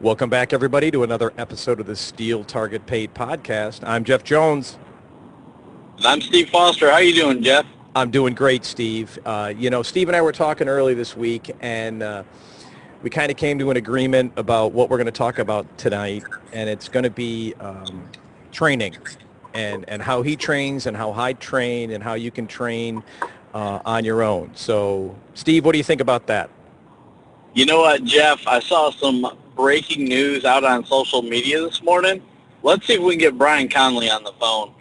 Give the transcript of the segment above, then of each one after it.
Welcome back, everybody, to another episode of the Steel Target Paid podcast. I'm Jeff Jones. And I'm Steve Foster. How you doing, Jeff? I'm doing great, Steve. Steve and I were talking early this week, and we kind of came to an agreement about what we're going to talk about tonight, and it's going to be training and how he trains and how I train and how you can train on your own. So, Steve, what do you think about that? You know what, Jeff? I saw some breaking news out on social media this morning. Let's see if we can get Brian Conley on the phone.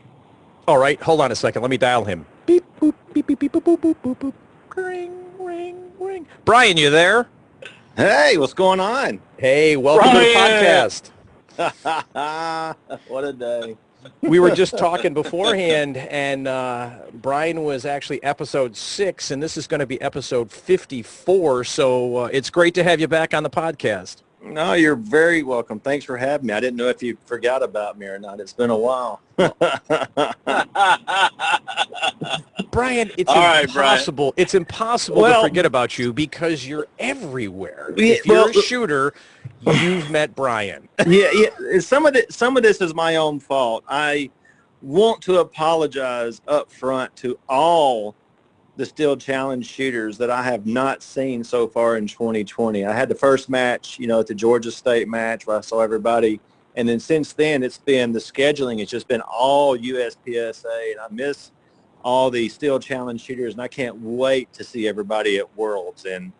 All right, hold on a second. Let me dial him. Beep, boop, beep, beep, beep, boop, boop, boop, boop, boop. Ring, ring, ring. Brian, you there? Hey, what's going on? Hey, welcome to the podcast. What a day. We were just talking beforehand, and Brian was actually episode 6, and this is going to be episode 54, so it's great to have you back on the podcast. No, you're very welcome. Thanks for having me. I didn't know if you forgot about me or not. It's been a while. Brian, it's impossible. Brian. It's impossible to forget about you because you're everywhere. If you're a shooter, you've met Brian. Yeah. Some of this is my own fault. I want to apologize up front to all the Steel Challenge shooters that I have not seen so far in 2020. I had the first match, at the Georgia State match where I saw everybody. And then since then, it's been the scheduling. It's just been all USPSA. And I miss all the Steel Challenge shooters. And I can't wait to see everybody at Worlds. And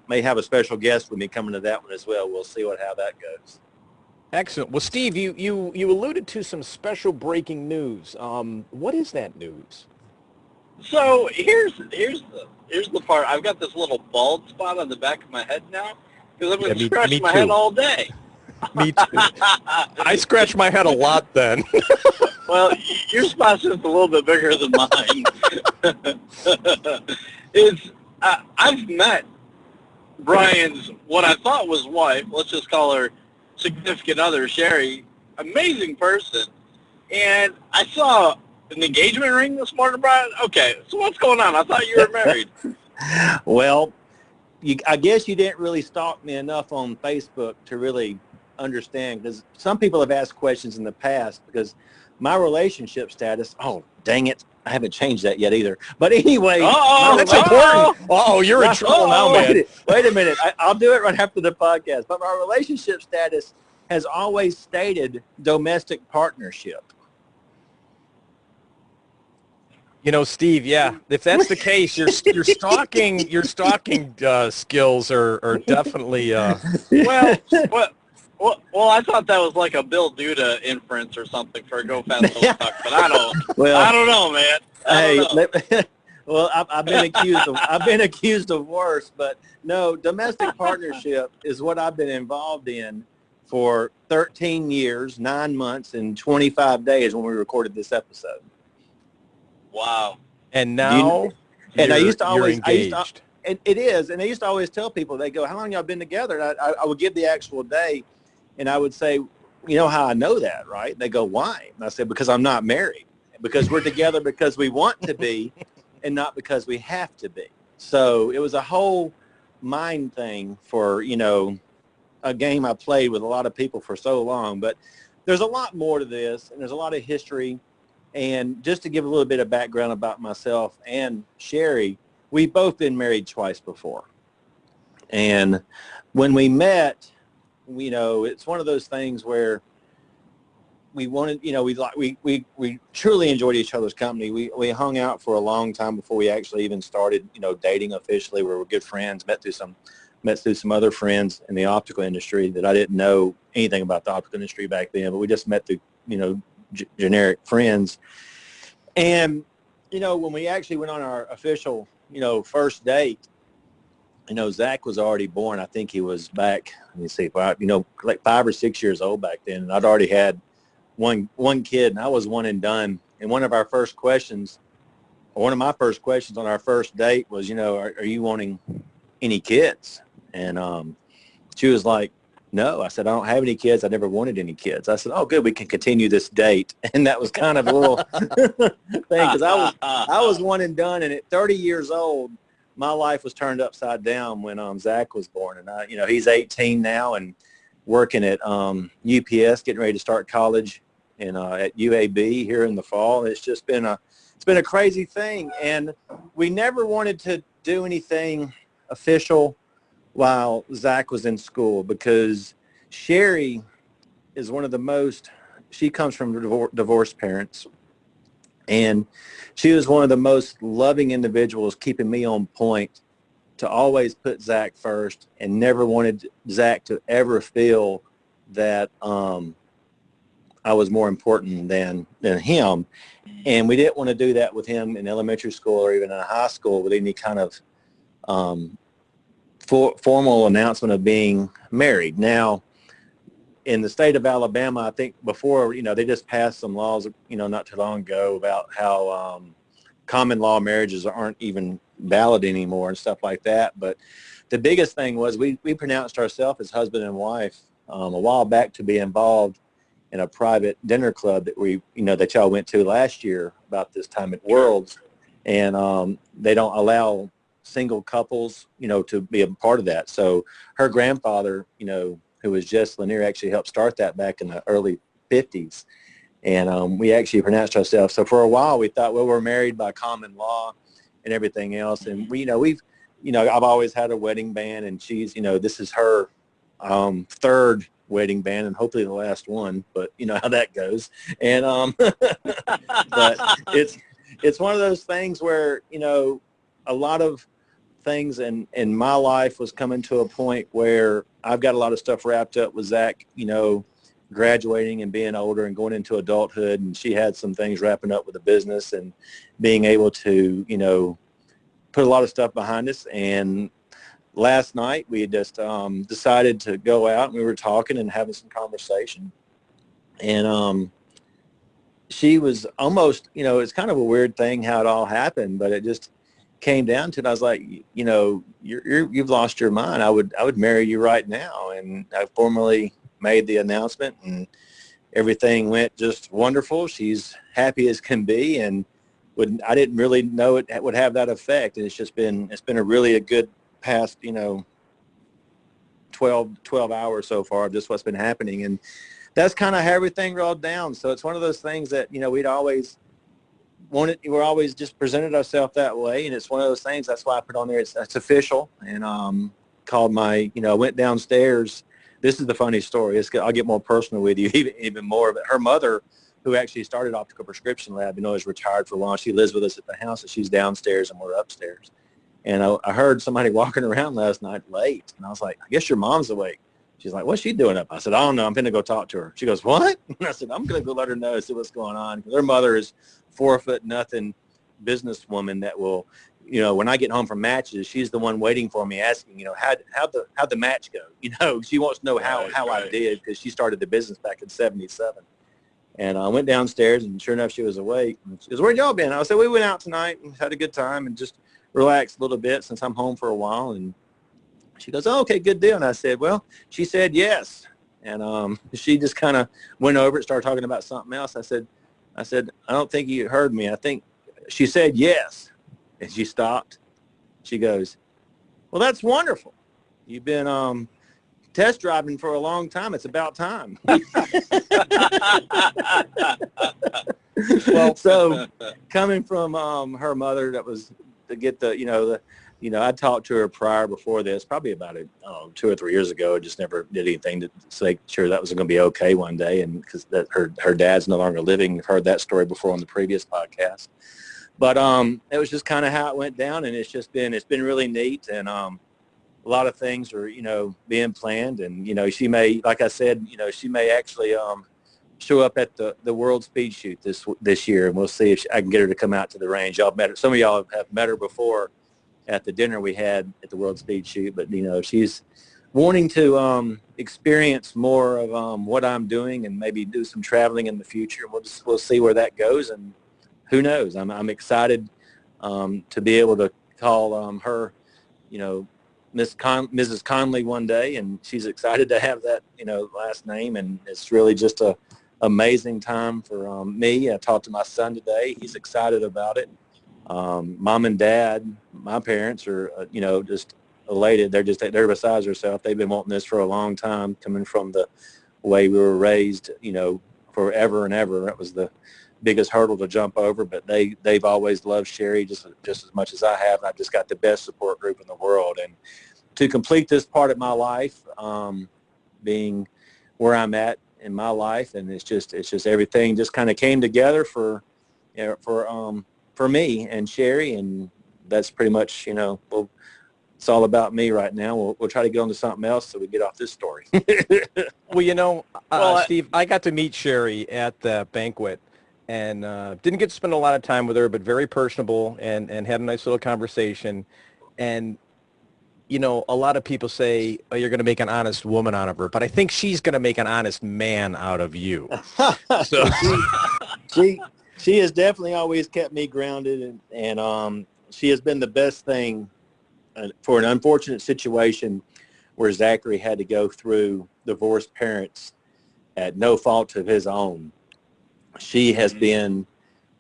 may have a special guest with me coming to that one as well. We'll see how that goes. Excellent. Well, Steve, you alluded to some special breaking news. What is that news? So here's the part. I've got this little bald spot on the back of my head now because I've been scratching my head all day. Me too. I scratch my head a lot then. Well, your spot's just a little bit bigger than mine. I've met Brian's, what I thought was wife, let's just call her significant other, Sherry, amazing person. And I saw an engagement ring this morning, Brian? Okay, so what's going on? I thought you were married. Well, I guess you didn't really stalk me enough on Facebook to really understand, because some people have asked questions in the past because my relationship status, oh, dang it, I haven't changed that yet either. But anyway, that's important. Oh, you're in trouble now, man. Wait a minute. I'll do it right after the podcast. But my relationship status has always stated domestic partnership. Steve, yeah, if that's the case, your stalking skills are definitely well, I thought that was like a Bill Duda inference or something for a Go Fast Go Stuck, but I don't know, man. Well, I've been accused of worse, but no, domestic partnership is what I've been involved in for 13 years, 9 months, and 25 days when we recorded this episode. Wow. And now I used to always engaged. It is, and I used to always tell people, they go, how long y'all been together? And I would give the actual day, and I would say, you know how I know that, right? They go, why? And I said, because I'm not married. Because we're together because we want to be and not because we have to be. So it was a whole mind thing for, a game I played with a lot of people for so long. But there's a lot more to this, and there's a lot of history. And just to give a little bit of background about myself and Sherry, we've both been married twice before. And when we met, it's one of those things where we wanted, we truly enjoyed each other's company. We hung out for a long time before we actually even started, dating officially. We were good friends, met through some other friends in the optical industry that I didn't know anything about the optical industry back then, but we just met through, generic friends. And when we actually went on our official first date, Zach was already born. I think he was back, let me see, like 5 or 6 years old back then, and I'd already had one kid, and I was one and done. And one of my first questions on our first date was, are you wanting any kids? And she was like, no. I said, I don't have any kids. I never wanted any kids. I said, oh, good. We can continue this date. And that was kind of a little thing, because I was one and done. And at 30 years old, my life was turned upside down when Zach was born. And he's 18 now, and working at UPS, getting ready to start college and at UAB here in the fall. It's just been a crazy thing, and we never wanted to do anything official while Zach was in school because Sherry is one of the most. She comes from divorced parents, and she was one of the most loving individuals, keeping me on point to always put Zach first and never wanted Zach to ever feel that I was more important than him. And we didn't want to do that with him in elementary school or even in high school with any kind of formal announcement of being married. Now, in the state of Alabama, I think before, they just passed some laws, not too long ago about how common law marriages aren't even valid anymore and stuff like that. But the biggest thing was we pronounced ourselves as husband and wife a while back to be involved in a private dinner club that that y'all went to last year about this time at Worlds. And they don't allow single couples, to be a part of that. So her grandfather, who was Jess Lanier, actually helped start that back in the early 50s. And we actually pronounced ourselves. So for a while we thought, well, we're married by common law and everything else. And I've always had a wedding band, and she's, this is her third wedding band and hopefully the last one, but you know how that goes. And but it's one of those things where, a lot of things in my life was coming to a point where I've got a lot of stuff wrapped up with Zach, graduating and being older and going into adulthood, and she had some things wrapping up with the business and being able to, put a lot of stuff behind us. And last night we had just decided to go out, and we were talking and having some conversation. And she was almost, it's kind of a weird thing how it all happened, but it just came down to it. I was like, you've lost your mind. I would marry you right now. And I formally made the announcement, and everything went just wonderful. She's happy as can be, and I didn't really know it would have that effect. And it's been a really good past 12 hours so far of just what's been happening, and that's kind of how everything rolled down. So it's one of those things that we'd always wanted. We're always just presented ourselves that way, and it's one of those things. That's why I put on there. It's official, and called my. Went downstairs. This is the funny story. I'll get more personal with you, even more. But her mother, who actually started Optical Prescription Lab, is retired for a while. She lives with us at the house, and she's downstairs and we're upstairs. And I heard somebody walking around last night late, and I was like, I guess your mom's awake. She's like, what's she doing up? I said, I don't know. I'm going to go talk to her. She goes, what? And I said, I'm going to go let her know, see what's going on. Her mother is 4'0" businesswoman that will, when I get home from matches, she's the one waiting for me asking, how'd the match go? She wants to know how I did, because she started the business back in 77. And I went downstairs, and sure enough, she was awake. And she goes, where'd y'all been? I said, we went out tonight and had a good time and just relaxed a little bit since I'm home for a while. And she goes, oh, okay, good deal. And I said, well, she said yes. And she just kind of went over it, started talking about something else. I said, I don't think you heard me. I think she said yes. And she stopped. She goes, well, that's wonderful. You've been test driving for a long time. It's about time. Well, so coming from her mother, that was to get I talked to her prior before this, probably about 2 or 3 years ago. I just never did anything to say sure that was going to be okay one day, and because that her dad's no longer living. I've heard that story before on the previous podcast. But it was just kind of how it went down, and it's been really neat, and a lot of things are being planned, and she may, like I said, she may actually show up at the World Speed Shoot this year, and we'll see if I can get her to come out to the range. Y'all met her. Some of y'all have met her before at the dinner we had at the World Speed Shoot, but she's wanting to experience more of what I'm doing and maybe do some traveling in the future. We'll see where that goes, and who knows? I'm excited to be able to call her, Mrs. Conley one day, and she's excited to have that, last name, and it's really just a amazing time for me. I talked to my son today. He's excited about it. Mom and Dad, my parents are, just elated. They're besides themselves. They've been wanting this for a long time, coming from the way we were raised, forever and ever. That was the biggest hurdle to jump over, but they've always loved Sherry just as much as I have. And I've just got the best support group in the world. And to complete this part of my life, being where I'm at in my life, and it's just everything just kind of came together for me and Sherry, and that's pretty much, it's all about me right now. We'll try to get on to something else so we get off this story. Well, Steve, I got to meet Sherry at the banquet, and didn't get to spend a lot of time with her, but very personable, and had a nice little conversation. And a lot of people say, oh, you're going to make an honest woman out of her, but I think she's going to make an honest man out of you. So she has definitely always kept me grounded, and she has been the best thing for an unfortunate situation where Zachary had to go through divorced parents at no fault of his own. She has been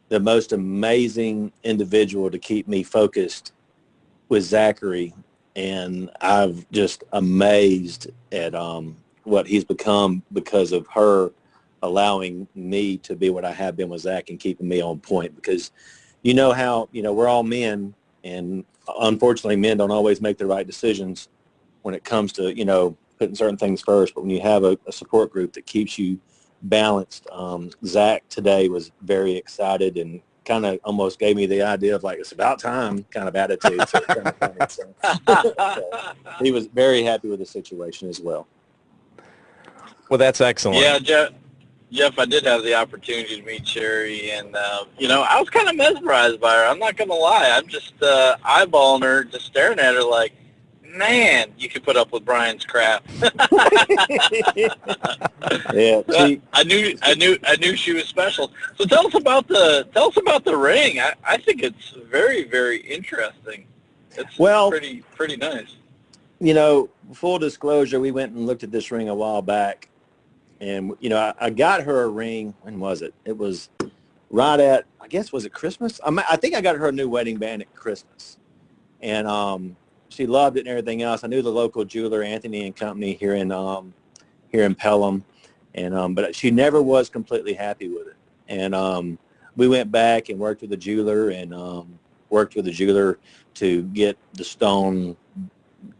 the most amazing individual to keep me focused with Zachary, and I've just amazed at what he's become because of her allowing me to be what I have been with Zach and keeping me on point. Because how we're all men, and unfortunately men don't always make the right decisions when it comes to putting certain things first. But when you have a support group that keeps you balanced, Zach today was very excited and kind of almost gave me the idea of like, it's about time kind of attitude. So he was very happy with the situation as well. Well, that's excellent. Yeah, Jeff, I did have the opportunity to meet Sherry, and I was kind of mesmerized by her. I'm not going to lie. I'm just eyeballing her, just staring at her like, man, you could put up with Brian's crap. Yeah, I knew she was special. So tell us about the ring. I think it's very, very interesting. It's pretty nice. Full disclosure, we went and looked at this ring a while back, and I got her a ring. When was it? It was right at, I guess, was it Christmas? I think I got her a new wedding band at Christmas, and she loved it and everything else. I knew the local jeweler, Anthony and Company, here in Pelham, and but she never was completely happy with it. And we went back and worked with the jeweler to get the stone,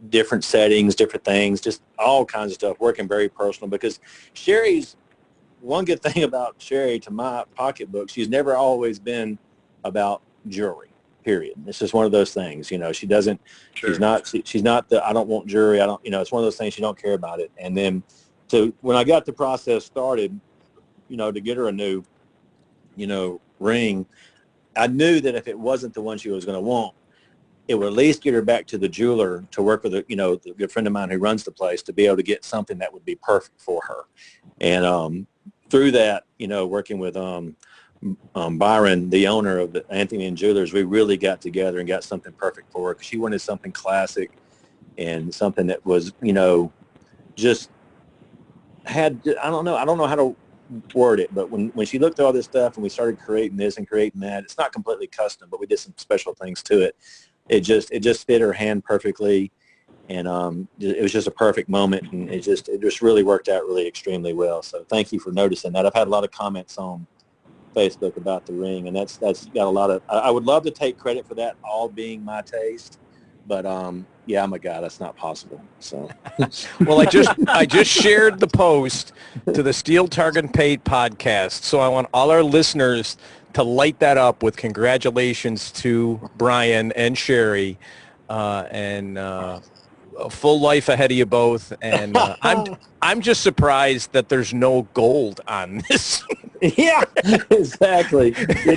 different settings, different things, just all kinds of stuff, working very personal. Because Sherry's, one good thing about Sherry, to my pocketbook, she's never always been about jewelry. Period. It's just one of those things, she doesn't, sure. she's not the, I don't want jewelry. I don't, it's one of those things, she don't care about it. And then, so when I got the process started, to get her a new, ring, I knew that if it wasn't the one she was going to want, it would at least get her back to the jeweler to work with the good friend of mine who runs the place, to be able to get something that would be perfect for her. And through that, working with Byron, the owner of the Anthony and Jewelers, we really got together and got something perfect for her, because she wanted something classic and something that was, just had, I don't know how to word it, but when she looked at all this stuff and we started creating this and creating that, it's not completely custom, but we did some special things to it. It just fit her hand perfectly, and it was just a perfect moment, and it just really worked out really extremely well. So thank you for noticing that. I've had a lot of comments on Facebook about the ring, and that's got a lot of, I would love to take credit for that all being my taste, but yeah, I'm a guy, that's not possible. So well, I just shared the post to the Steel Target Paint podcast, so I want all our listeners to light that up with congratulations to Brian and Sherry, and a full life ahead of you both. And I'm just surprised that there's no gold on this. Yeah, exactly. You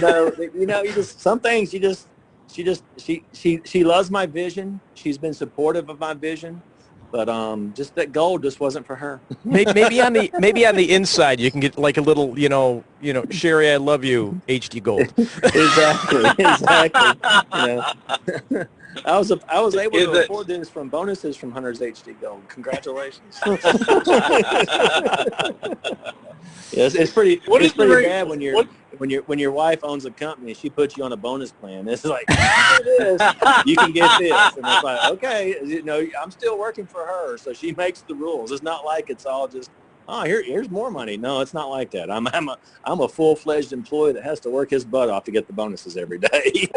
just, some things she loves my vision. She's been supportive of my vision, but just that gold just wasn't for her. maybe on the inside you can get like a little, Sherry, I love you, HD gold. Exactly. I was able Is to it- afford this from bonuses from Hunter's HD Gold. Congratulations. Yes, it's pretty. What It's is the pretty rate- bad when your wife owns a company and she puts you on a bonus plan. It's like, you can get this, and it's like, okay, I'm still working for her, so she makes the rules. It's not like it's all just, oh, here's more money. No, it's not like that. I'm a full-fledged employee that has to work his butt off to get the bonuses every day.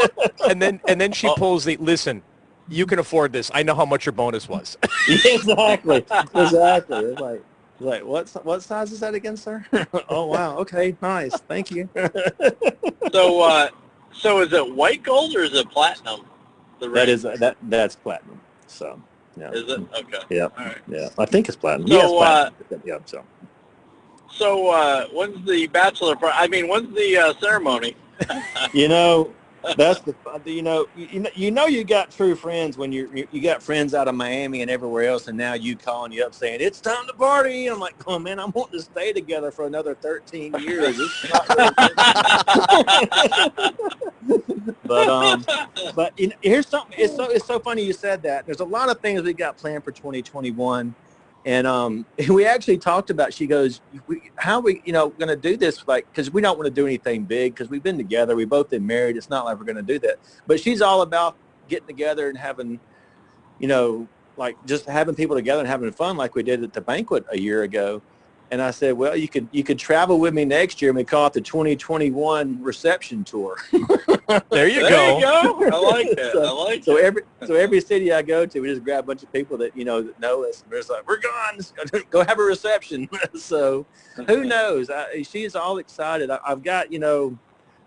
And then she pulls the, listen, you can afford this. I know how much your bonus was. Exactly. It's like what size is that again, sir? Oh wow. Okay, nice. Thank you. So is it white gold or is it platinum? That's platinum. So yeah. Is it? Okay. Yeah. All right. Yeah. I think it's platinum. So, Yeah, it's platinum. Yeah. So when's the bachelor party? I mean, when's the ceremony? That's you got true friends when you got friends out of Miami and everywhere else, and now you calling you up saying it's time to party. I'm like, oh man, I'm wanting to stay together for another 13 years. It's not really but here's something. It's so funny you said that. There's a lot of things we got planned for 2021. And we actually talked about, she goes, how are we, going to do this? Like, because we don't want to do anything big because we've been together. We've both been married. It's not like we're going to do that. But she's all about getting together and having, like just having people together and having fun like we did at the banquet a year ago. And I said, well, you could travel with me next year, and we call it the 2021 reception tour. There you There go. you go. I like that. So every city I go to, we just grab a bunch of people that that know us, and we're just like, we're gone. Go have a reception. So who knows? She's all excited. I've got a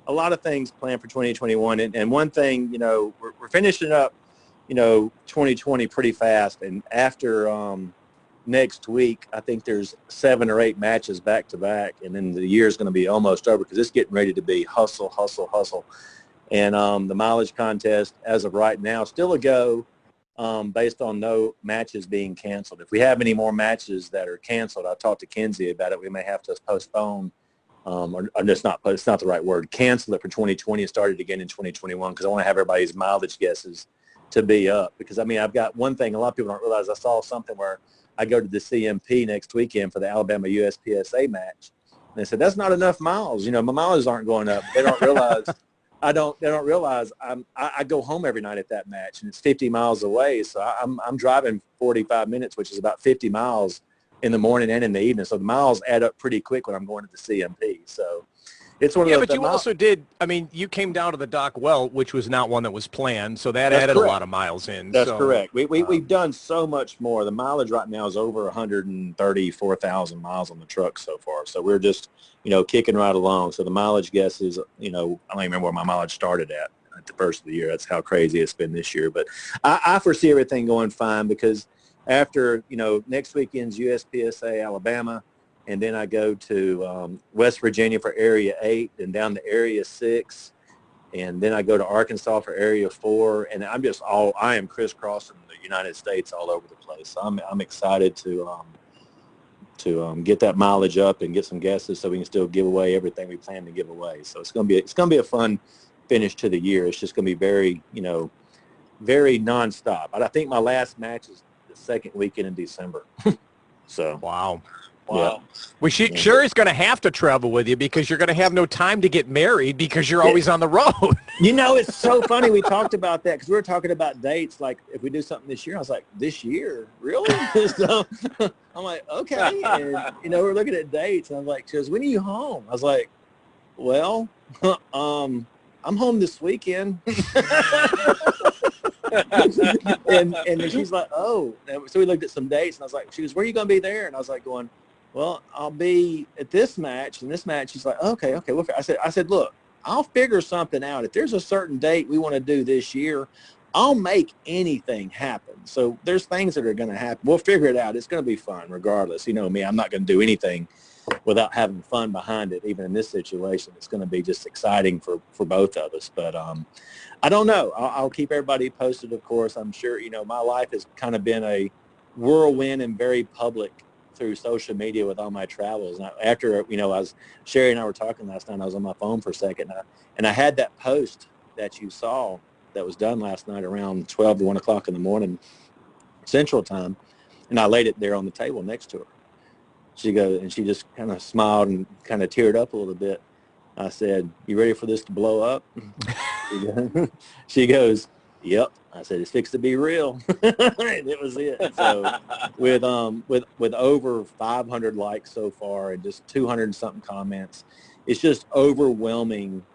lot of things planned for 2021, and one thing we're finishing up 2020 pretty fast, and after next week, I think there's 7 or 8 matches back to back, and then the year's going to be almost over because it's getting ready to be hustle, hustle, hustle. And the mileage contest, as of right now, still a go based on no matches being canceled. If we have any more matches that are canceled, I talked to Kenzie about it. We may have to postpone, or it's not the right word, cancel it for 2020 and start it again in 2021 because I want to have everybody's mileage guesses to be up. Because, I've got one thing a lot of people don't realize. I saw something where I go to the CMP next weekend for the Alabama USPSA match. And they said, that's not enough miles. My mileage aren't going up. They don't realize, they don't realize I go home every night at that match, and it's 50 miles away. So I'm driving 45 minutes, which is about 50 miles in the morning and in the evening. So the miles add up pretty quick when I'm going to the CMP. So it's one of those. Yeah, but you also did, you came down to the Dock Well, which was not one that was planned, so that added correct. a lot of miles in. That's correct. We've done so much more. The mileage right now is over 134,000 miles on the truck so far. So we're just, kicking right along. So the mileage guess is, I don't remember where my mileage started at the first of the year. That's how crazy it's been this year. But I foresee everything going fine because after, next weekend's USPSA Alabama, and then I go to West Virginia for Area 8 and down to Area 6. And then I go to Arkansas for Area 4. And I am crisscrossing the United States all over the place. So I'm excited to get that mileage up and get some guesses so we can still give away everything we plan to give away. So it's going to be a fun finish to the year. It's just going to be very, very nonstop. I think my last match is the second weekend in December. So. Wow. Wow. Well, Sherry's going to have to travel with you because you're going to have no time to get married because you're always on the road. It's so funny. We talked about that because we were talking about dates. Like, if we do something this year, I was like, this year? Really? So I'm like, okay. And, we're looking at dates. And I was like, she goes, when are you home? I was like, well, I'm home this weekend. and she's like, oh. So we looked at some dates, and I was like, she goes, where are you going to be there? And I was like going, well, I'll be at this match. And this match, she's like, okay. Well, I said, look, I'll figure something out. If there's a certain date we want to do this year, I'll make anything happen. So there's things that are going to happen. We'll figure it out. It's going to be fun regardless. You know me, I'm not going to do anything without having fun behind it. Even in this situation, it's going to be just exciting for both of us. But I don't know. I'll keep everybody posted, of course. I'm sure, my life has kind of been a whirlwind and very public through social media with all my travels. And after, Sherry and I were talking last night, I was on my phone for a second, and I had that post that you saw that was done last night around 12 to 1 o'clock in the morning Central Time, and I laid it there on the table next to her. She goes, and she just kind of smiled and kind of teared up a little bit. I said, "You ready for this to blow up?" She goes, "Yep." I said, "It's fixed to be real." And it was it. So with over 500 likes so far and just 200 and something comments, it's just overwhelming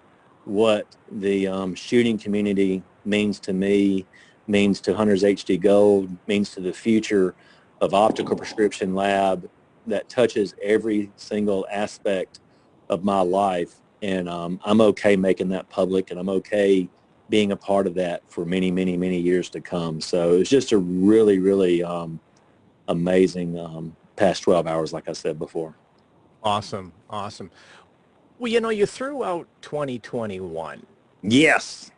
what the shooting community means to me, means to Hunters HD Gold, means to the future of Optical Prescription Lab that touches every single aspect of my life. And I'm okay making that public, and I'm okay being a part of that for many, many, many years to come. So it's just a really, really amazing past 12 hours, like I said before. Awesome. Awesome. Well, you know, you threw out 2021. Yes.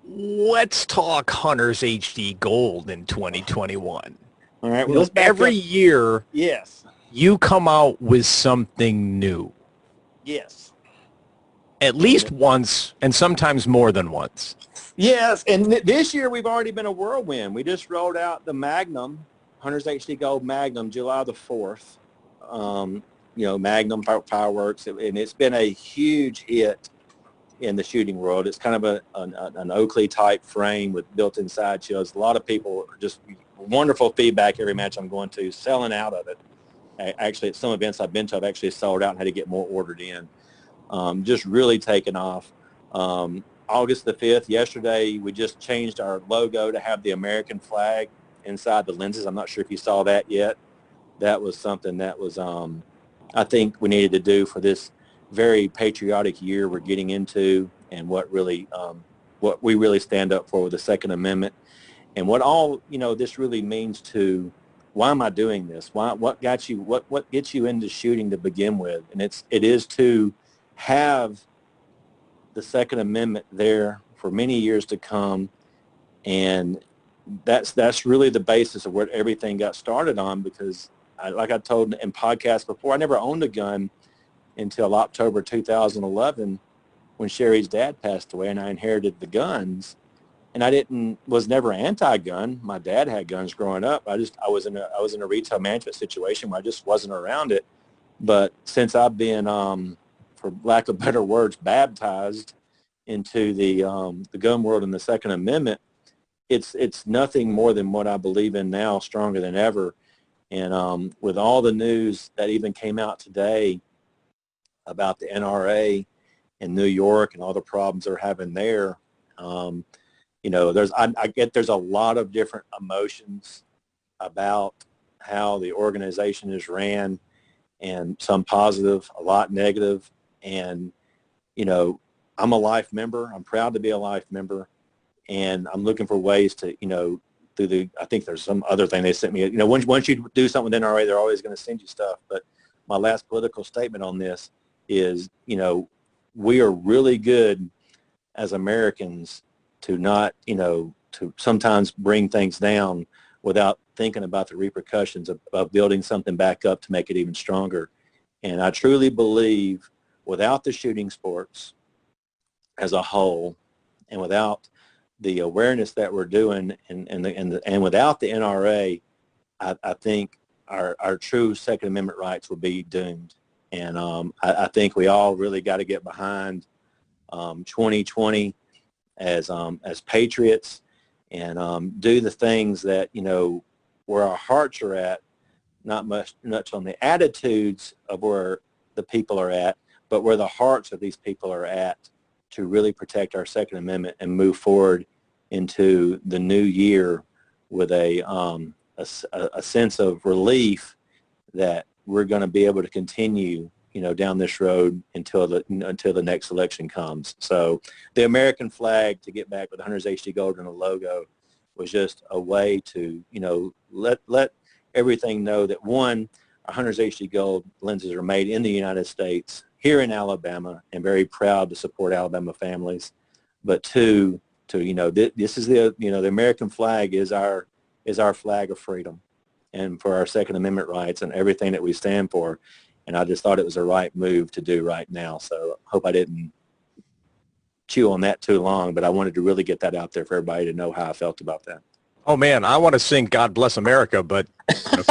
Let's talk Hunters HD Gold in 2021. All right. Well, You let's know, back every up. year Yes. you come out with something new. Yes. At least once, and sometimes more than once. Yes, and this year we've already been a whirlwind. We just rolled out the Magnum, Hunters HD Gold Magnum, July the 4th. Magnum fireworks, and it's been a huge hit in the shooting world. It's kind of an Oakley type frame with built-in side shields. A lot of people are just wonderful feedback every match I'm going to, selling out of it. Actually, at some events I've been to, I've actually sold out and had to get more ordered in. Just really taken off. August the 5th, yesterday, we just changed our logo to have the American flag inside the lenses. I'm not sure if you saw that yet. That was something that was, I think we needed to do for this very patriotic year we're getting into, and what we really stand up for with the Second Amendment, and what all, this really means to, why am I doing this? What gets you into shooting to begin with? And it is to have the Second Amendment there for many years to come, and that's really the basis of where everything got started on. Because like I told in podcasts before, I never owned a gun until October 2011 when Sherry's dad passed away, and I inherited the guns. And I was never anti-gun. My dad had guns growing up. I was in a retail management situation where I just wasn't around it. But since I've been, for lack of better words, baptized into the gun world and the Second Amendment, it's nothing more than what I believe in now, stronger than ever. And with all the news that even came out today about the NRA in New York and all the problems they're having there, I get there's a lot of different emotions about how the organization is ran, and some positive, a lot negative. And, I'm a life member. I'm proud to be a life member. And I'm looking for ways to, I think there's some other thing they sent me. Once you do something with NRA, they're always going to send you stuff. But my last political statement on this is, we are really good as Americans to not, to sometimes bring things down without thinking about the repercussions of building something back up to make it even stronger. And I truly believe without the shooting sports as a whole, and without the awareness that we're doing, and without the NRA, I think our true Second Amendment rights will be doomed. And I think we all really got to get behind 2020 as patriots, and do the things that, where our hearts are at, not much on the attitudes of where the people are at, but where the hearts of these people are at, to really protect our Second Amendment and move forward into the new year with a sense of relief that we're going to be able to continue, down this road until the next election comes. So the American flag, to get back with Hunters HD Gold and the logo, was just a way to, let everything know that, one, our Hunters HD Gold lenses are made in the United States, here in Alabama, and very proud to support Alabama families. But two, this is the American flag is our flag of freedom, and for our Second Amendment rights and everything that we stand for. And I just thought it was the right move to do right now. So I hope I didn't chew on that too long, but I wanted to really get that out there for everybody to know how I felt about that. Oh man, I want to sing "God Bless America," but you know,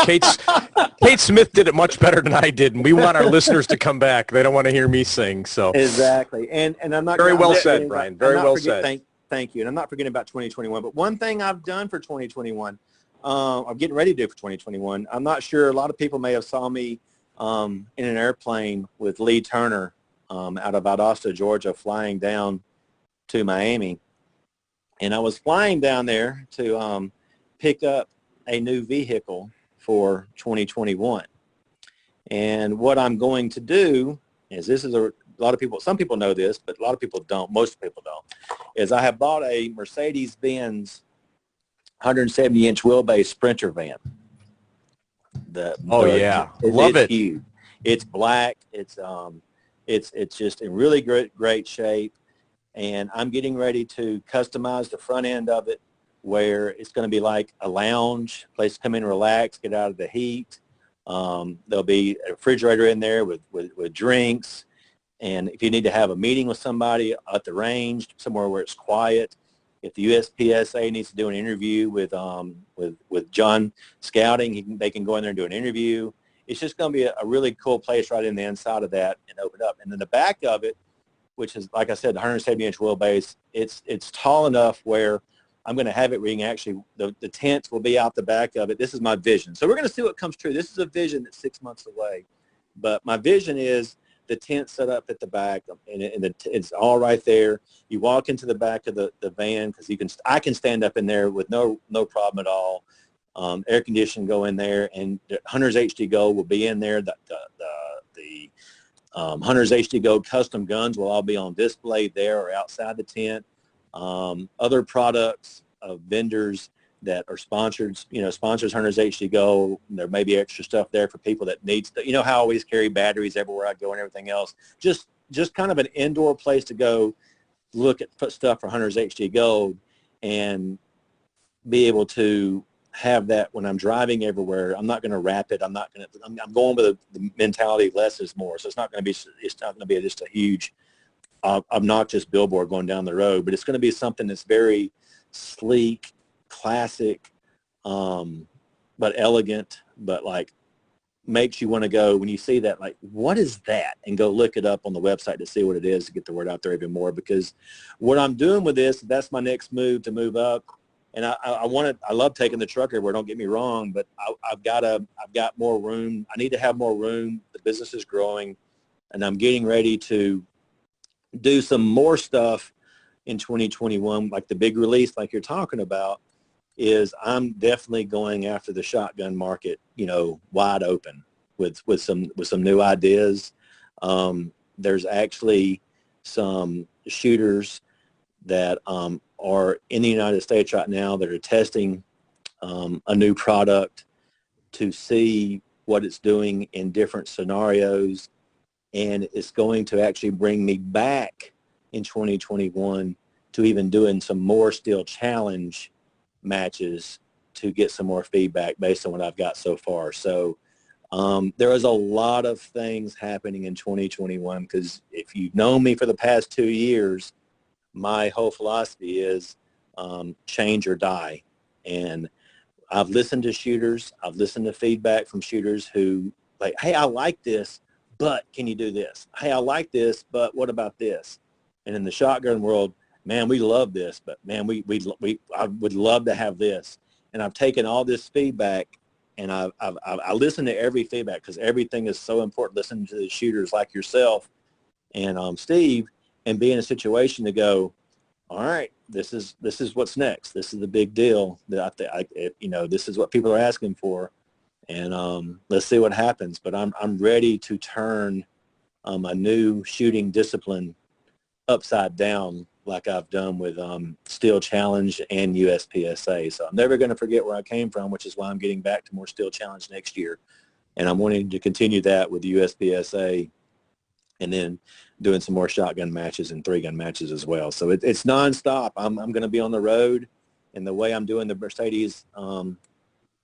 Kate Smith did it much better than I did, and we want our listeners to come back. They don't want to hear me sing. So exactly, and I'm not very well said, forgetting, Brian. Very well said. Thank you, and I'm not forgetting about 2021. But one thing I've done for 2021, I'm getting ready to do for 2021. I'm not sure. A lot of people may have saw me in an airplane with Lee Turner out of Valdosta, Georgia, flying down to Miami. And I was flying down there to pick up a new vehicle for 2021. And what I'm going to do is, this is a lot of people, some people know this, but a lot of people don't, most people don't, is I have bought a Mercedes-Benz 170-inch wheelbase Sprinter van. Love it. Huge. It's black. It's just in really great shape. And I'm getting ready to customize the front end of it, where it's going to be like a lounge place to come in, relax, get out of the heat. There'll be a refrigerator in there with drinks. And if you need to have a meeting with somebody at the range, somewhere where it's quiet, if the USPSA needs to do an interview with John Scouting, they can go in there and do an interview. It's just going to be a really cool place right in the inside of that and open up. And then the back of it, which is, like I said, the 170-inch wheelbase, it's tall enough where I'm going to have it where you can actually, the tents will be out the back of it. This is my vision. So we're going to see what comes true. This is a vision that's 6 months away. But my vision is the tent set up at the back, and it's all right there. You walk into the back of the van, because I can stand up in there with no problem at all. Air conditioning go in there, and the Hunter's HD Gold will be in there. The Hunter's HD Gold custom guns will all be on display there or outside the tent. Other products of vendors that are sponsors Hunter's HD Gold. There may be extra stuff there for people that needs to, how I always carry batteries everywhere I go and everything else. Just kind of an indoor place to go look at stuff for Hunter's HD Gold and be able to have that when I'm driving everywhere. I'm not going to wrap it. I'm going with the mentality less is more. So it's not going to be just a huge obnoxious billboard going down the road, but it's going to be something that's very sleek, classic, but elegant, but like makes you want to go, when you see that, like, what is that? And go look it up on the website to see what it is, to get the word out there even more. Because what I'm doing with this, that's my next move, to move up. And I love taking the truck everywhere, don't get me wrong, but I've got more room. I need to have more room. The business is growing, and I'm getting ready to do some more stuff in 2021, like the big release, like you're talking about, is I'm definitely going after the shotgun market, wide open with some new ideas. There's actually some shooters that are in the United States right now that are testing a new product to see what it's doing in different scenarios, and it's going to actually bring me back in 2021 to even doing some more steel challenge matches to get some more feedback based on what I've got so far. So there is a lot of things happening in 2021, because if you've known me for the past 2 years, my whole philosophy is change or die. And I've listened to shooters. I've listened to feedback from shooters who like, hey, I like this, but can you do this? Hey, I like this, but what about this? And in the shotgun world, man, we love this, but man, I would love to have this. And I've taken all this feedback, and I listen to every feedback, because everything is so important. Listening to the shooters like yourself and Steve, and be in a situation to go, all right, this is what's next. This is the big deal that this is what people are asking for, and let's see what happens. But I'm ready to turn a new shooting discipline upside down, like I've done with Steel Challenge and USPSA. So I'm never going to forget where I came from, which is why I'm getting back to more Steel Challenge next year. And I'm wanting to continue that with the USPSA, and then doing some more shotgun matches and 3-gun matches as well. So it's nonstop. I'm going to be on the road, and the way I'm doing the Mercedes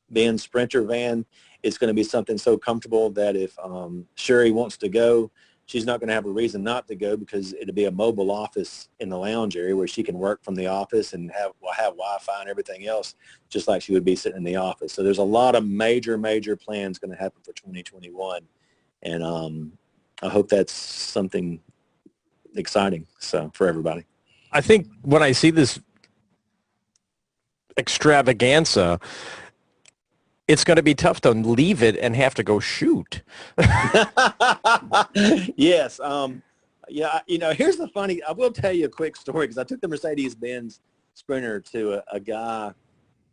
Benz Sprinter van, it's going to be something so comfortable that if Sherry wants to go she's not going to have a reason not to go because it'll be a mobile office in the lounge area where she can work from the office and have Wi-Fi and everything else, just like she would be sitting in the office. So there's a lot of major plans going to happen for 2021. And I hope that's something exciting for everybody. I think when I see this extravaganza, it's going to be tough to leave it and have to go shoot. Yes. Yeah. Here's the funny, I will tell you a quick story because I took the Mercedes-Benz Sprinter to a guy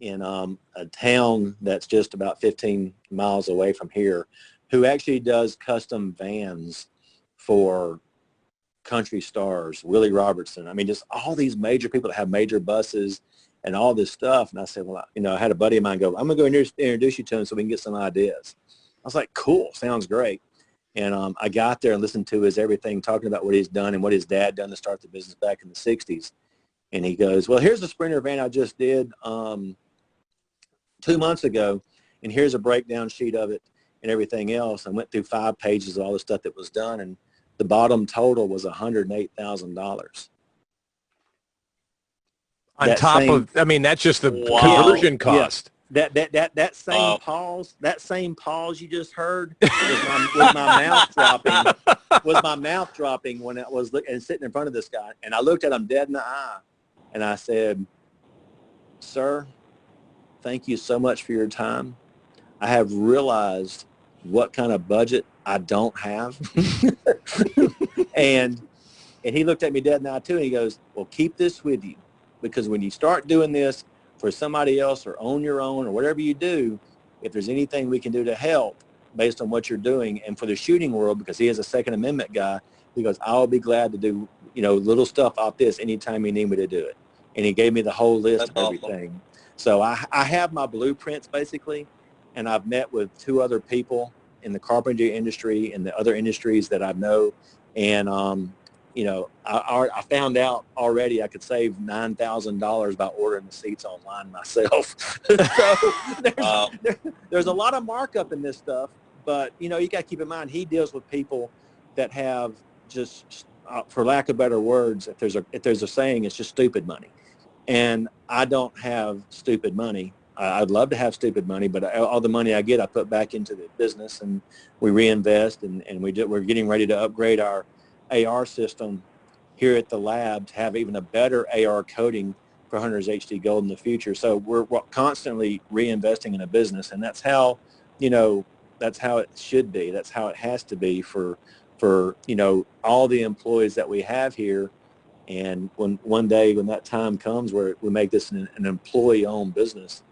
in a town that's just about 15 miles away from here who actually does custom vans for country stars, Willie Robertson. I mean, just all these major people that have major buses and all this stuff. And I said, well, I had a buddy of mine go, I'm going to go introduce you to him so we can get some ideas. I was like, cool, sounds great. And I got there and listened to his everything, talking about what he's done and what his dad done to start the business back in the 60s. And he goes, well, here's the Sprinter van I just did 2 months ago, and here's a breakdown sheet of it and everything else. I went through 5 pages of all the stuff that was done, and the bottom total was $108,000. On top of, I mean, that's just the conversion cost. Yeah. That same pause you just heard was my mouth dropping when I was sitting in front of this guy, and I looked at him dead in the eye, and I said, "Sir, thank you so much for your time. I have realized what kind of budget I don't have." and he looked at me dead in the eye too, and he goes, "Well, keep this with you, because when you start doing this for somebody else or on your own or whatever you do, if there's anything we can do to help based on what you're doing," and for the shooting world, because he is a Second Amendment guy, he goes, "I'll be glad to do, little stuff off this anytime you need me to do it." And he gave me the whole list of everything. So I have my blueprints basically, and I've met with 2 other people in the carpentry industry and the other industries that I know. And, I found out already I could save $9,000 by ordering the seats online myself. So there's a lot of markup in this stuff, but, you got to keep in mind, he deals with people that have just, for lack of better words, if there's a saying, it's just stupid money. And I don't have stupid money. I'd love to have stupid money, but all the money I get, I put back into the business, and we reinvest, and we're getting ready to upgrade our AR system here at the lab to have even a better AR coating for Hunter's HD Gold in the future. So we're constantly reinvesting in a business, and that's how, that's how it should be. That's how it has to be for all the employees that we have here. And one day when that time comes where we make this an employee-owned business,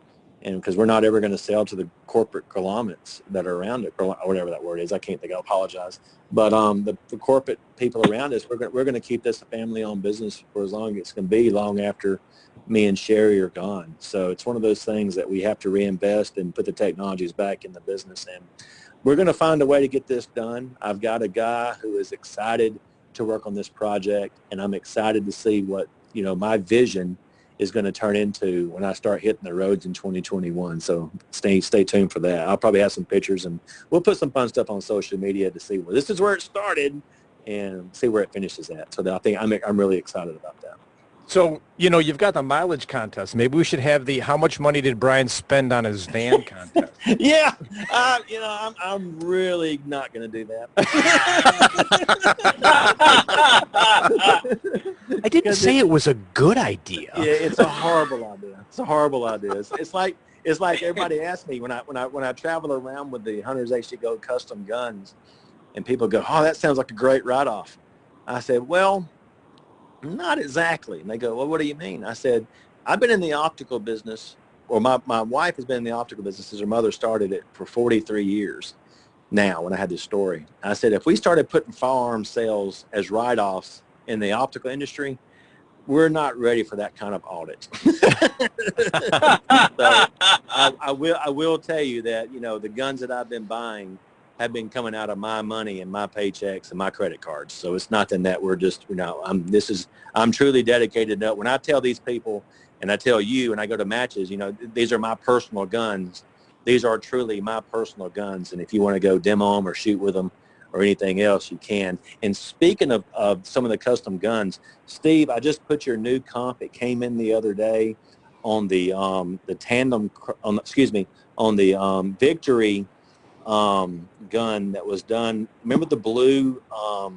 and because we're not ever going to sell to the corporate conglomerates that are around it, or whatever that word is, I can't think. I apologize. But the corporate people around us, we're going to keep this a family-owned business for as long as it's going to be, long after me and Sherry are gone. So it's one of those things that we have to reinvest and put the technologies back in the business, and we're going to find a way to get this done. I've got a guy who is excited to work on this project, and I'm excited to see what my vision is going to turn into when I start hitting the roads in 2021. So stay tuned for that. I'll probably have some pictures, and we'll put some fun stuff on social media to see this is where it started and see where it finishes at. So I think I'm really excited about that. So, you've got the mileage contest. Maybe we should have the how much money did Brian spend on his van contest? Yeah. I'm really not going to do that. I didn't say it was a good idea. Yeah, it's a horrible idea. It's a horrible idea. It's like everybody asks me when I travel around with the Hunter's HD Gold custom guns, and people go, "Oh, that sounds like a great write-off." I said, "Well, not exactly." And they go, "Well, what do you mean?" I said, "I've been in the optical business, or my wife has been in the optical business since her mother started it for 43 years now when I had this story." I said, "If we started putting firearm sales as write-offs in the optical industry, we're not ready for that kind of audit." So I will tell you that, the guns that I've been buying have been coming out of my money and my paychecks and my credit cards. So it's nothing that we're just, I'm truly dedicated to. When I tell these people, and I tell you, and I go to matches, these are my personal guns. These are truly my personal guns. And if you want to go demo them or shoot with them or anything else you can. And speaking of some of the custom guns, Steve, I just put your new comp. It came in the other day on the tandem, on the Victory gun that was done. Remember the blue? Oh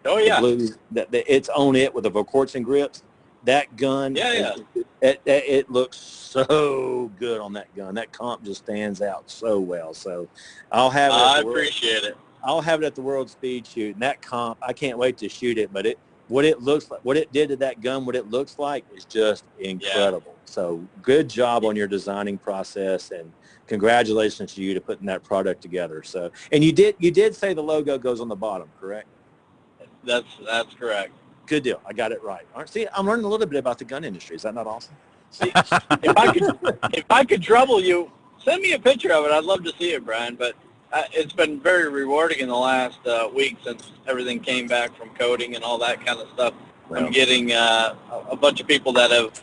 yeah. The blue that it's on it with the Vorkortzen grips. That gun, it looks so good on that gun. That comp just stands out so well. So I'll have it. I appreciate it. I'll have it at the World Speed Shoot. And that comp, I can't wait to shoot it. But what it looks like, what it did to that gun, what it looks like is just incredible. Yeah. So good job on your designing process, and congratulations to you to putting that product together. So, and you did say the logo goes on the bottom, correct? That's correct. Good deal. I got it right. All right. See, I'm learning a little bit about the gun industry. Is that not awesome? See, if I could trouble you, send me a picture of it. I'd love to see it, Brian. But it's been very rewarding in the last week since everything came back from coding and all that kind of stuff. Well, I'm getting a bunch of people that have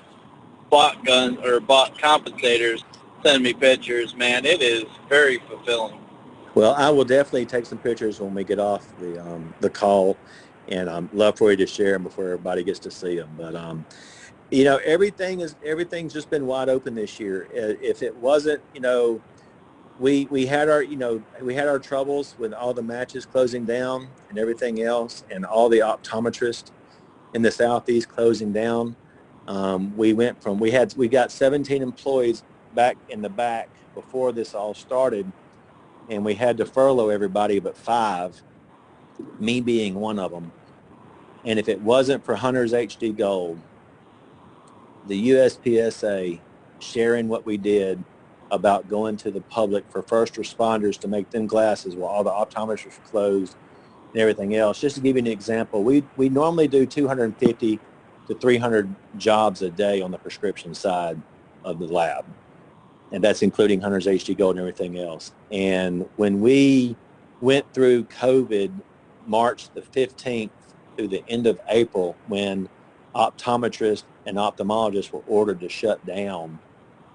bought guns or bought compensators send me pictures. Man, it is very fulfilling. Well, I will definitely take some pictures when we get off the call, and I'd love for you to share them before everybody gets to see them. But you know, everything's just been wide open this year. If it wasn't, you know, we had our troubles with all the matches closing down and everything else, and all the optometrists in the Southeast closing down. We got 17 employees back in the back before this all started, and we had to furlough everybody but 5, me being one of them. And if it wasn't for Hunter's HD Gold, the USPSA sharing what we did about going to the public for first responders to make them glasses while all the optometrists were closed and everything else. Just to give you an example, we normally do 250 to 300 jobs a day on the prescription side of the lab. And that's including Hunter's HD Gold and everything else. And when we went through COVID, March the 15th through the end of April, when optometrists and ophthalmologists were ordered to shut down,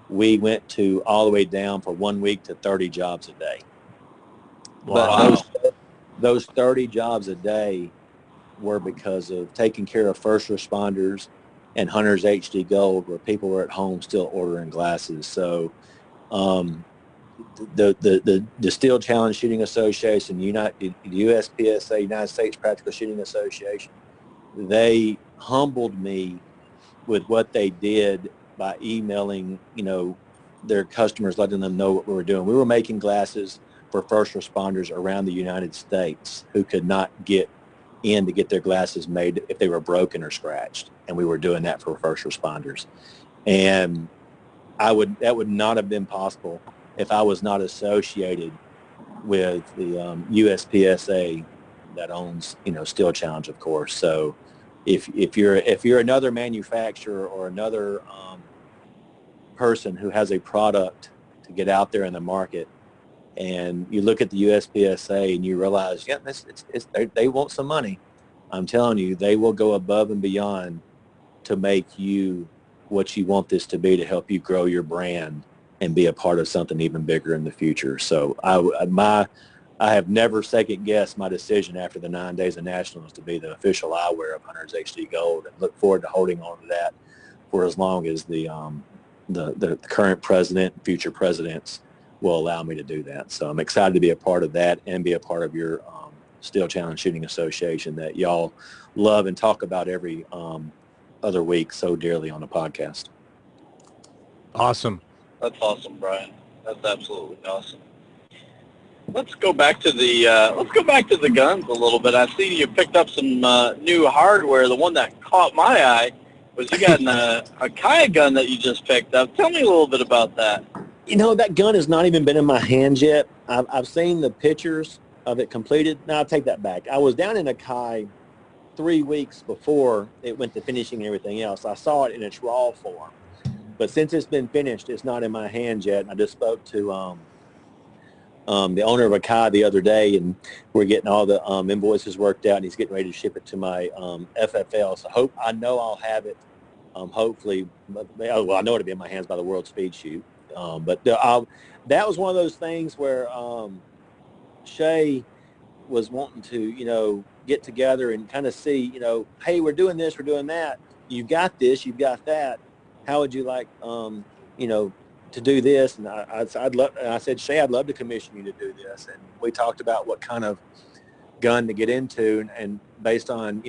we went to all the way down for 1 week to 30 jobs a day. Wow. But those 30 jobs a day were because of taking care of first responders and Hunter's HD Gold, where people were at home still ordering glasses. So the Steel Challenge Shooting Association, USPSA, United States Practical Shooting Association, they humbled me with what they did by emailing, you know, their customers, letting them know what we were doing. We were making glasses for first responders around the United States who could not get in to get their glasses made if they were broken or scratched. And we were doing that for first responders. And that would not have been possible if I was not associated with the USPSA that owns, you know, Steel Challenge, of course. So if you're another manufacturer or another person who has a product to get out there in the market, and you look at the USPSA and you realize, yeah, they want some money, I'm telling you, they will go above and beyond to make you what you want this to be, to help you grow your brand and be a part of something even bigger in the future. So I have never second guessed my decision after the 9 days of nationals to be the official eyewear of Hunter's HD Gold, and look forward to holding on to that for as long as the current president and future presidents will allow me to do that. So I'm excited to be a part of that and be a part of your Steel Challenge Shooting Association that y'all love and talk about every other week so dearly on the podcast. Awesome. That's awesome, Brian. That's absolutely awesome. Let's go back to the guns a little bit. I see you picked up some new hardware. The one that caught my eye was you got a Kaya gun that you just picked up. Tell me a little bit about that. You know, that gun has not even been in my hands yet. I've seen the pictures of it completed. No, I'll take that back. I was down in Akai 3 weeks before it went to finishing and everything else. I saw it in its raw form. But since it's been finished, it's not in my hands yet. And I just spoke to the owner of Akai the other day, and we're getting all the invoices worked out, and he's getting ready to ship it to my FFL. So I know I'll have it, hopefully. Well, I know it'll be in my hands by the World Speed Shoot. But that was one of those things where Shay was wanting to, get together and kind of see, hey, we're doing this, we're doing that. You've got this, you've got that. How would you like, to do this? And I'd love, and I said, Shay, I'd love to commission you to do this. And we talked about what kind of gun to get into, and based on,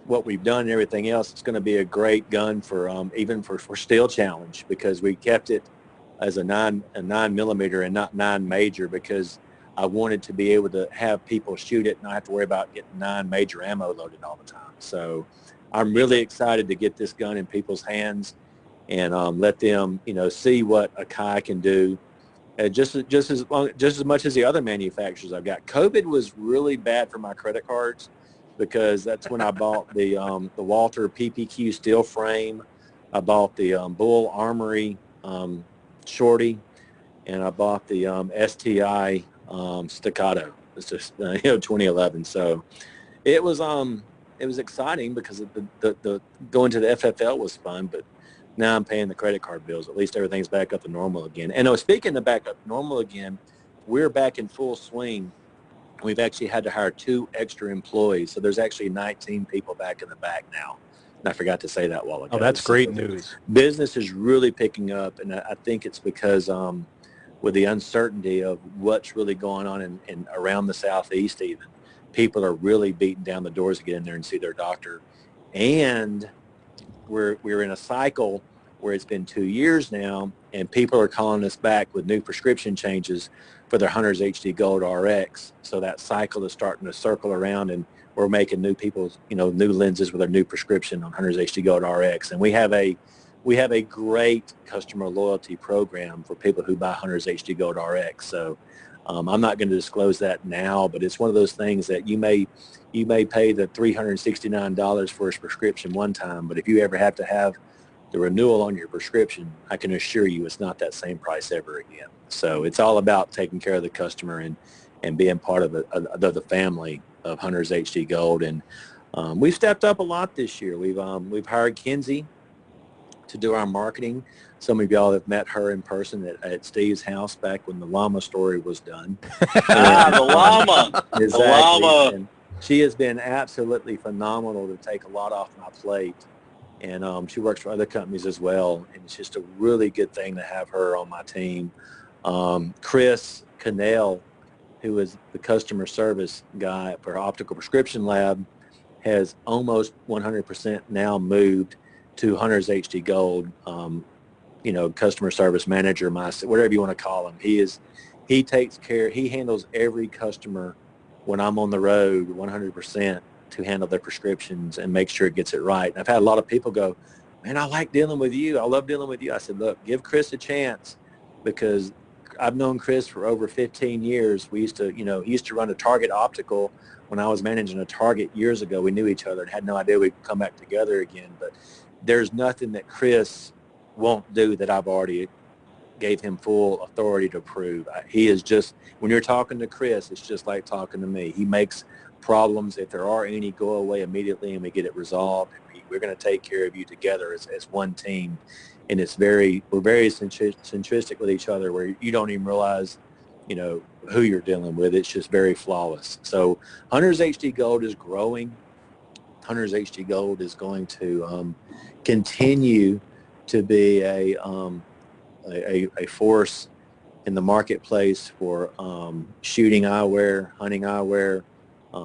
what we've done and everything else, it's going to be a great gun for even for steel challenge, because we kept it as a 9mm and not 9 major, because I wanted to be able to have people shoot it and not have to worry about getting 9 major ammo loaded all the time. So I'm really excited to get this gun in people's hands and let them, see what a Kai can do. Just as much as the other manufacturers I've got. COVID was really bad for my credit cards, because that's when I bought the Walter PPQ steel frame. I bought the Bull Armory Shorty, and I bought the STI Staccato. It's just 2011. So it was exciting, because the going to the FFL was fun, but now I'm paying the credit card bills. At least everything's back up to normal again. And speaking of back up normal again, we're back in full swing. We've actually had to hire 2 extra employees. So there's actually 19 people back in the back now. And I forgot to say that a while ago. Oh, that's great news. Business is really picking up, and I think it's because with the uncertainty of what's really going on in around the Southeast even, people are really beating down the doors to get in there and see their doctor. And we're in a cycle where it's been 2 years now, and people are calling us back with new prescription changes for their Hunter's HD Gold RX. So that cycle is starting to circle around, and we're making new lenses with our new prescription on Hunter's HD Gold RX. And we have a great customer loyalty program for people who buy Hunter's HD Gold RX. So I'm not going to disclose that now, but it's one of those things that you may pay the $369 for a prescription one time, but if you ever have to have the renewal on your prescription, I can assure you it's not that same price ever again. So it's all about taking care of the customer and being part of the family of Hunter's HD Gold. And we've stepped up a lot this year. We've hired Kinsey to do our marketing. Some of y'all have met her in person at Steve's house back when the llama story was done. The llama. Exactly. The llama. And she has been absolutely phenomenal to take a lot off my plate. And she works for other companies as well. And it's just a really good thing to have her on my team. Chris Cannell, who is the customer service guy for Optical Prescription Lab, has almost 100% now moved to Hunter's HD Gold, customer service manager, whatever you want to call him. He takes care, he handles every customer when I'm on the road 100% to handle their prescriptions and make sure it gets it right. And I've had a lot of people go, man, I like dealing with you. I love dealing with you. I said, look, give Chris a chance, because I've known Chris for over 15 years. We used to, he used to run a Target Optical when I was managing a Target years ago. We knew each other and had no idea we'd come back together again. But there's nothing that Chris won't do that I've already gave him full authority to approve. He is just, when you're talking to Chris, it's just like talking to me. He makes problems, if there are any, go away immediately and we get it resolved. We're going to take care of you together as one team. And we're very centristic with each other, where you don't even realize, who you're dealing with. It's just very flawless. So Hunter's HD Gold is growing. Hunter's HD Gold is going to continue to be a force in the marketplace for shooting eyewear, hunting eyewear,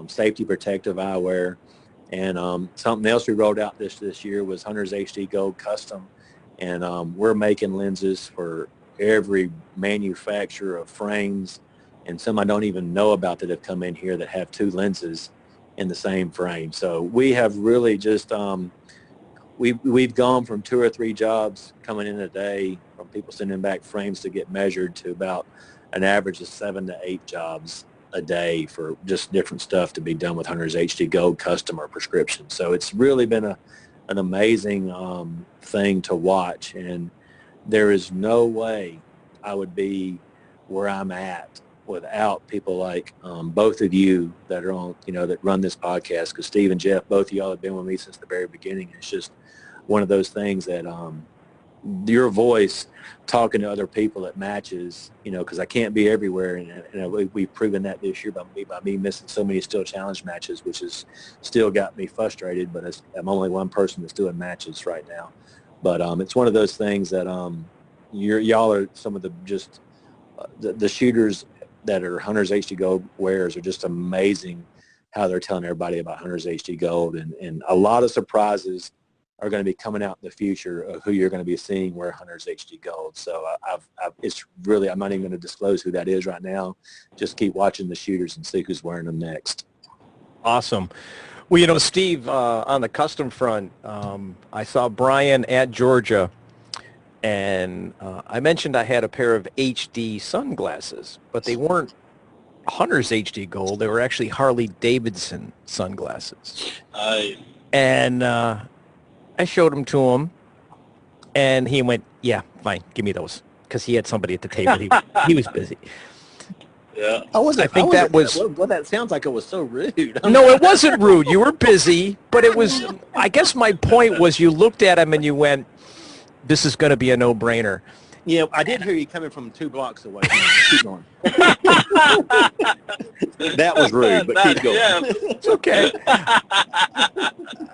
safety protective eyewear. And something else we rolled out this year was Hunter's HD Gold Custom. And we're making lenses for every manufacturer of frames, and some I don't even know about that have come in here that have 2 lenses in the same frame. So we have really just, we've gone from 2 or 3 jobs coming in a day from people sending back frames to get measured to about an average of 7 to 8 jobs a day for just different stuff to be done with Hunter's HD Gold Custom or prescription. So it's really been an amazing thing to watch, and there is no way I would be where I'm at without people like both of you that are on, that run this podcast, because Steve and Jeff, both of y'all have been with me since the very beginning. It's just one of those things that your voice talking to other people at matches, because I can't be everywhere, and we've proven that this year by me missing so many Steel Challenge matches, which has still got me frustrated. But I'm only one person that's doing matches right now. But it's one of those things that y'all are some of the just the shooters that are Hunter's HD Gold wearers are just amazing how they're telling everybody about Hunter's HD Gold, and a lot of surprises are going to be coming out in the future of who you're going to be seeing wear Hunter's HD Gold. So it's really, I'm not even going to disclose who that is right now. Just keep watching the shooters and see who's wearing them next. Awesome. Well, Steve, on the custom front, I saw Brian at Georgia, and I mentioned I had a pair of HD sunglasses, but they weren't Hunter's HD Gold. They were actually Harley Davidson sunglasses. And I showed them to him, and he went, "Yeah, fine, give me those," because he had somebody at the table. He was busy. Yeah, Well, that sounds like it was so rude. No, it wasn't rude. You were busy, but it was. I guess my point was, you looked at him and you went, "This is going to be a no-brainer." Yeah, I did hear you coming from 2 blocks away. Keep going. That was rude, but keep going. Yeah. It's okay.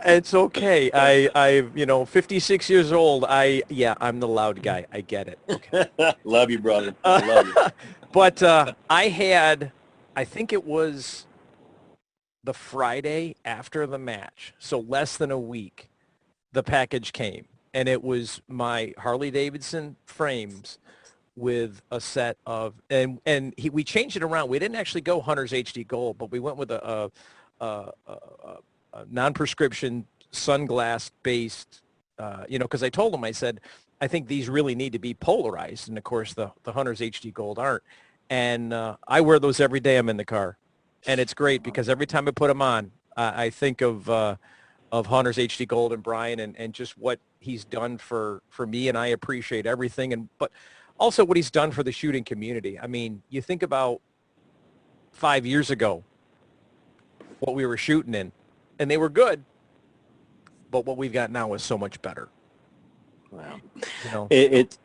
It's okay. I 56 years old. I'm the loud guy. I get it. Okay. Love you, brother. Love you. But I think it was the Friday after the match, so less than a week, the package came. And it was my Harley Davidson frames with a set of, we changed it around. We didn't actually go Hunter's HD Gold, but we went with a non-prescription sunglass-based, because I told him, I said, I think these really need to be polarized. And, of course, the Hunter's HD Gold aren't. And I wear those every day I'm in the car. And it's great because every time I put them on, I think of Hunter's HD Gold and Brian and just what he's done for me, and I appreciate everything. But also what he's done for the shooting community. I mean, you think about 5 years ago, what we were shooting in, and they were good, but what we've got now is so much better. Wow.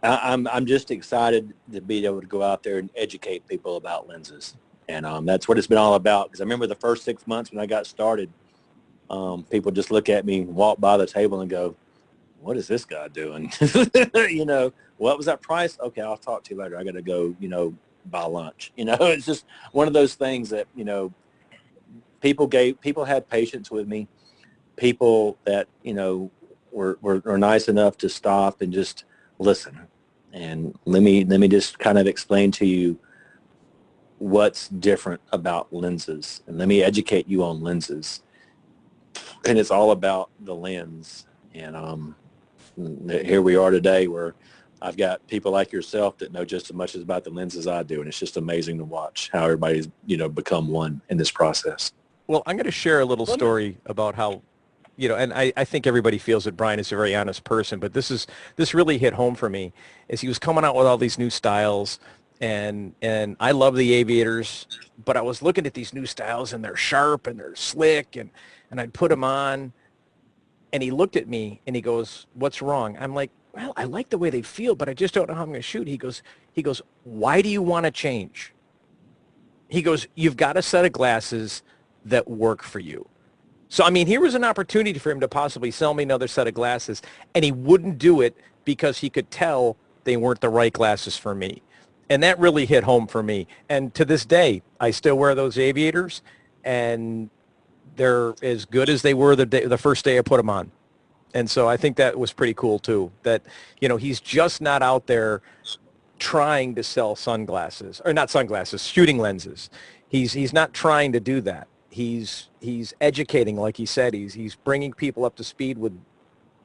I'm just excited to be able to go out there and educate people about lenses. And that's what it's been all about. Because I remember the first 6 months when I got started, people just look at me, walk by the table and go, "What is this guy doing?" What was that price? Okay, I'll talk to you later. I got to go, buy lunch. It's just one of those things that, people had patience with me. People that, were nice enough to stop and just listen. And let me just kind of explain to you what's different about lenses, and let me educate you on lenses. And it's all about the lens. And here we are today, where I've got people like yourself that know just as much about the lens as I do, and it's just amazing to watch how everybody's become one in this process. Well, I'm going to share a little story about how, and I think everybody feels that Brian is a very honest person, but this really hit home for me, is he was coming out with all these new styles, and I love the aviators, but I was looking at these new styles, and they're sharp and they're slick, and I'd put them on, and he looked at me and he goes, "What's wrong?" I'm like, "Well, I like the way they feel, but I just don't know how I'm going to shoot." He goes, "Why do you want to change?" He goes, "You've got a set of glasses that work for you." So, I mean, here was an opportunity for him to possibly sell me another set of glasses, and he wouldn't do it because he could tell they weren't the right glasses for me. And that really hit home for me. And to this day, I still wear those aviators, and they're as good as they were the first day I put them on. And so I think that was pretty cool too, that, he's just not out there trying to sell sunglasses, or not sunglasses, shooting lenses. He's not trying to do that. He's educating, like he said, he's bringing people up to speed with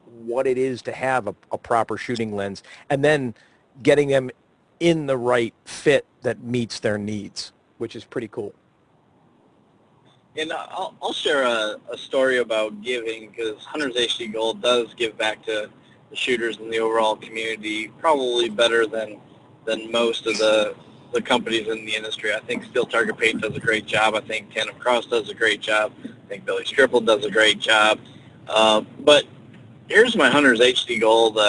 what it is to have a proper shooting lens, and then getting them in the right fit that meets their needs, which is pretty cool. And I'll share a story about giving, because Hunter's HD Gold does give back to the shooters and the overall community probably better than most of the companies in the industry. I think Steel Target Paint does a great job. I think Tandem Cross does a great job. I think Billy Stripple does a great job. But here's my Hunter's HD Gold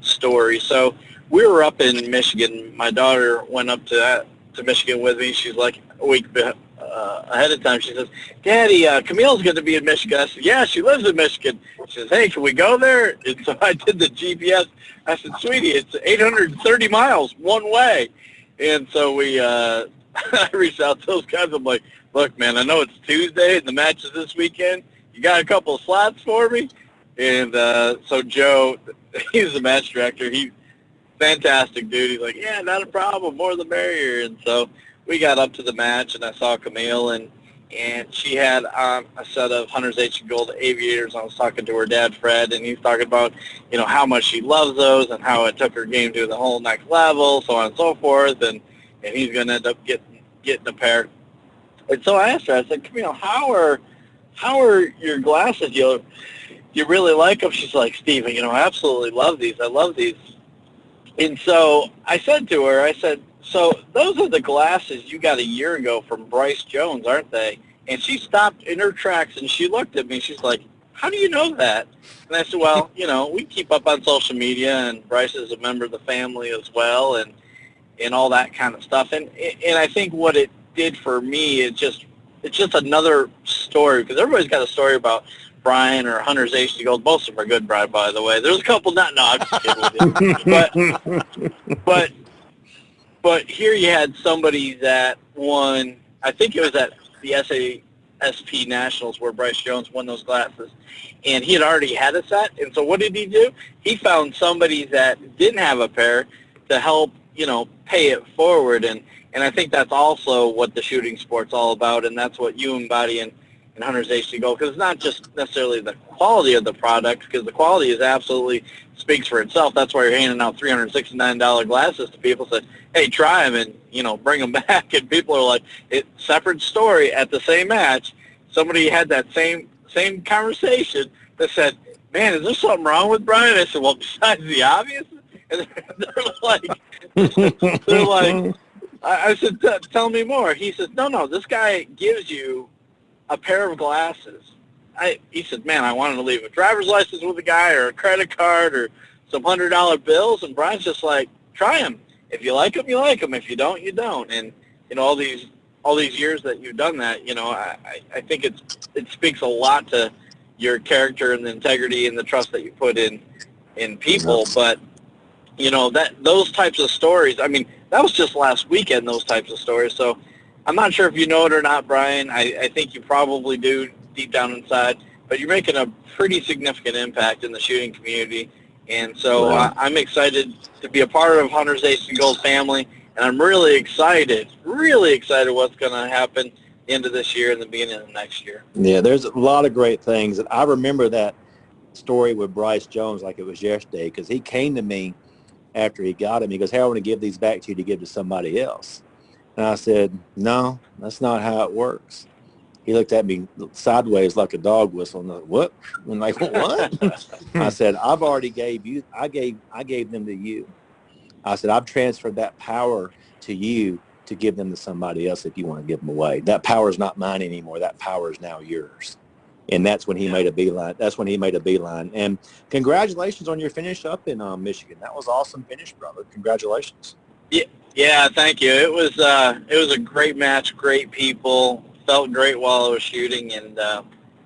story. So we were up in Michigan. My daughter went up to Michigan with me. She's like a week ahead of time. She says, Daddy, Camille's going to be in Michigan. I said, yeah, she lives in Michigan. She says, hey, can we go there? And so I did the GPS. I said, sweetie, it's 830 miles one way. And so we I reached out to those guys. I'm like, look, man, I know it's Tuesday and the match is this weekend. You got a couple of slots for me? And so Joe, he's the match director. He's fantastic, dude. He's like, yeah, not a problem. More the merrier. And so we got up to the match, and I saw Camille, and she had a set of Hunter's HD Gold Aviators. I was talking to her dad, Fred, and he's talking about, you know, how much she loves those and how it took her game to the whole next level, so on and so forth, and he's going to end up getting a pair. And so I asked her, I said, Camille, how are your glasses? You really like them? She's like, Steve, you know, I absolutely love these. I love these. And so I said to her, I said, so those are the glasses you got a year ago from Bryce Jones, aren't they? And she stopped in her tracks and she looked at me. She's like, how do you know that? And I said, well, you know, we keep up on social media, and Bryce is a member of the family as well, and all that kind of stuff. And I think what it did for me, it's just another story, because everybody's got a story about Brian or Hunter's HD Gold. Most of them are good, Brian, by the way. There's a couple not. No, I'm just kidding with you. But here you had somebody that won, I think it was at the SASP Nationals where Bryce Jones won those glasses, and he had already had a set. And so what did he do? He found somebody that didn't have a pair to help, you know, pay it forward. And I think that's also what the shooting sport's all about, and that's what you embody in Hunter's HD Gold, because it's not just necessarily the quality of the product, because the quality is absolutely speaks for itself. That's why you're handing out $369 glasses to people. Say, hey, try them and, you know, bring them back. And people are like, separate story. At the same match, somebody had that same conversation that said, man, is there something wrong with Brian? I said, well, besides the obvious. And they're like, I said, tell me more. He said, no, this guy gives you a pair of glasses. He said, man, I wanted to leave a driver's license with a guy or a credit card or some $100 bills. And Brian's just like, try them. If you like them, you like them. If you don't, you don't. And, you know, all these years that you've done that, you know, I think it speaks a lot to your character and the integrity and the trust that you put in people. But, you know, those types of stories, I mean, that was just last weekend, those types of stories. So I'm not sure if you know it or not, Brian. I think you probably do deep down inside, but you're making a pretty significant impact in the shooting community. And so I'm excited to be a part of Hunter's HD Gold family, and I'm really excited what's going to happen the end of this year and the beginning of next year. Yeah, there's a lot of great things. And I remember that story with Bryce Jones like it was yesterday, because he came to me after he got him. He goes, hey, I want to give these back to you to give to somebody else. And I said, no, that's not how it works. He looked at me sideways like a dog whistle. And I'm like, what? I'm like, what? I said, I've already gave you, I gave them to you. I said, I've transferred that power to you to give them to somebody else if you want to give them away. That power is not mine anymore. That power is now yours. And that's when he made a beeline. And congratulations on your finish up in Michigan. That was awesome finish, brother. Congratulations. Yeah, thank you. It was a great match, great people. Felt great while I was shooting, and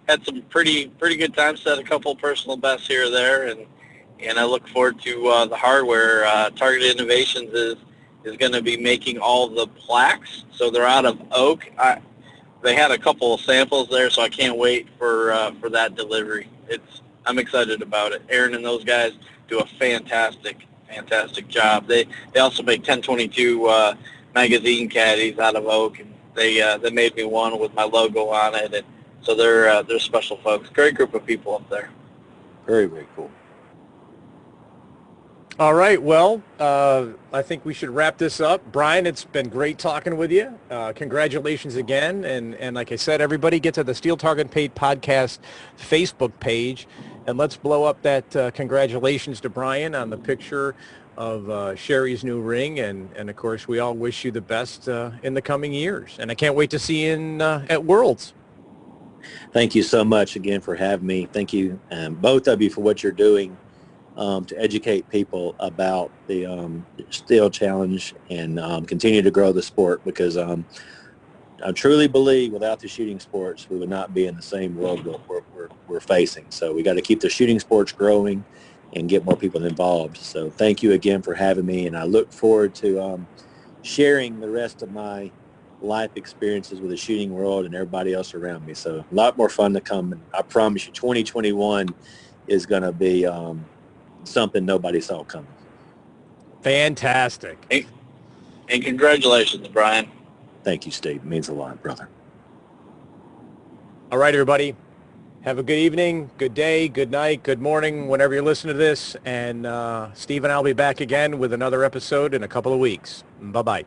had some pretty good times. Set a couple personal bests here or there, and I look forward to the hardware. Targeted Innovations is going to be making all the plaques, so they're out of oak. They had a couple of samples there, so I can't wait for that delivery. I'm excited about it. Aaron and those guys do a fantastic job. They also make 1022 magazine caddies out of oak, and they made me one with my logo on it, and so they're special folks. Great group of people up there. Very, very cool. All right, well, I think we should wrap this up. Brian, it's been great talking with you. Congratulations again, and like I said, everybody get to the Steel Target Paid Podcast Facebook page, and let's blow up that congratulations to Brian on the picture of Sherry's new ring, and of course, we all wish you the best in the coming years, and I can't wait to see you at Worlds. Thank you so much again for having me. Thank you, both of you, for what you're doing to educate people about the Steel Challenge and continue to grow the sport, because I truly believe without the shooting sports, we would not be in the same world we're facing. So we got to keep the shooting sports growing and get more people involved. So thank you again for having me, and I look forward to sharing the rest of my life experiences with the shooting world and everybody else around me. So a lot more fun to come. And I promise you, 2021 is going to be something nobody saw coming. Fantastic. And congratulations, Brian. Thank you, Steve. It means a lot, brother. All right, everybody. Have a good evening, good day, good night, good morning, whenever you're listening to this. And Steve and I will be back again with another episode in a couple of weeks. Bye-bye.